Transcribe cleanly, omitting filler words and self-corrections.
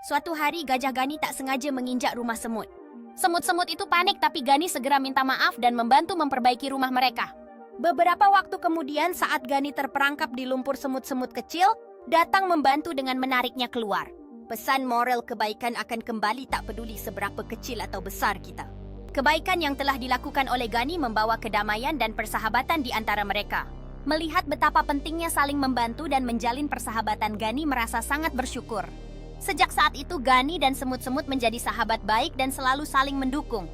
Suatu hari Gajah Gani tak sengaja menginjak rumah semut. Semut-semut itu panik tapi Gani segera minta maaf dan membantu memperbaiki rumah mereka. Beberapa waktu kemudian saat Gani terperangkap di lumpur semut-semut kecil, datang membantu dengan menariknya keluar. Pesan moral kebaikan akan kembali tak peduli seberapa kecil atau besar kita. Kebaikan yang telah dilakukan oleh Gani membawa kedamaian dan persahabatan di antara mereka. Melihat betapa pentingnya saling membantu dan menjalin persahabatan, Gani merasa sangat bersyukur. Sejak saat itu Gani dan semut-semut menjadi sahabat baik dan selalu saling mendukung.